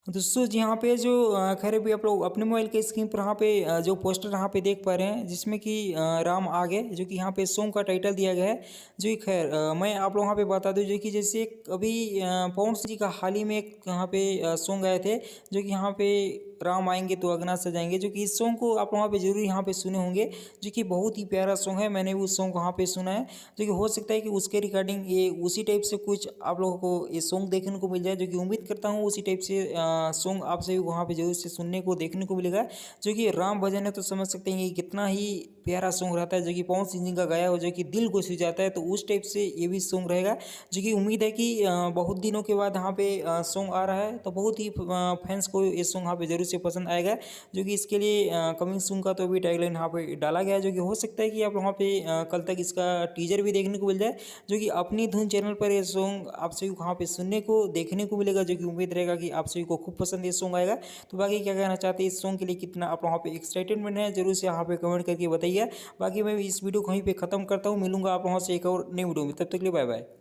दोस्तों जी यहाँ पे जो खैर अभी आप लोग अपने मोबाइल के स्क्रीन पर यहाँ पे जो पोस्टर यहाँ पे देख पा रहे हैं जिसमें कि राम आगे जो कि यहाँ पे सॉन्ग का टाइटल दिया गया है। जो कि खैर मैं आप लोगों यहाँ पे बता दूं जो कि जैसे अभी पवन सिंह जी का हाल ही में एक यहाँ पे सॉन्ग आए थे जो कि यहाँ पे राम आएंगे तो अगना सजाएंगे, जो कि इस सॉन्ग को आप वहाँ पे जरूर यहाँ पे सुने होंगे। जो कि बहुत ही प्यारा सॉन्ग है, मैंने भी उस सॉन्ग को वहाँ पे सुना है। जो कि हो सकता है कि उसके रिगार्डिंग ये उसी टाइप से कुछ आप लोगों को ये सॉन्ग देखने को मिल जाए। जो कि उम्मीद करता हूँ उसी टाइप से सॉन्ग आप सभी वहाँ पे जरूर से सुनने को देखने को मिलेगा। जो कि राम भजन है तो समझ सकते हैं कि कितना ही प्यारा सॉन्ग रहता है, जो कि पवन सिंह जी का गाया हो, जो कि दिल को छू जाता है। तो उस टाइप से ये भी सॉन्ग रहेगा। जो कि उम्मीद है कि बहुत दिनों के बाद यहाँ पे सॉन्ग आ रहा है तो बहुत ही फैंस को ये सॉन्ग यहाँ पे जरूर से पसंद आएगा। जो कि इसके लिए कमिंग सून का तो अभी टैगलाइन यहाँ पे डाला गया है। जो कि हो सकता है कि आप वहाँ पे कल तक इसका टीजर भी देखने को मिल जाए। जो कि अपनी धुन चैनल पर ये सॉन्ग आप सभी को वहाँ पे सुनने को देखने को मिलेगा। जो कि उम्मीद रहेगा कि आप सभी को खूब पसंद ये सॉन्ग आएगा। तो बाकी क्या कहना चाहते हैं इस सॉन्ग के लिए, कितना आप वहाँ पे एक्साइटेडमेंट है, जरूर से यहाँ पे कमेंट करके बताइए। बाकी मैं इस वीडियो को वहीं पे खत्म करता हूँ, मिलूंगा आप वहाँ से एक और नई वीडियो में, तब तक के लिए बाय बाय।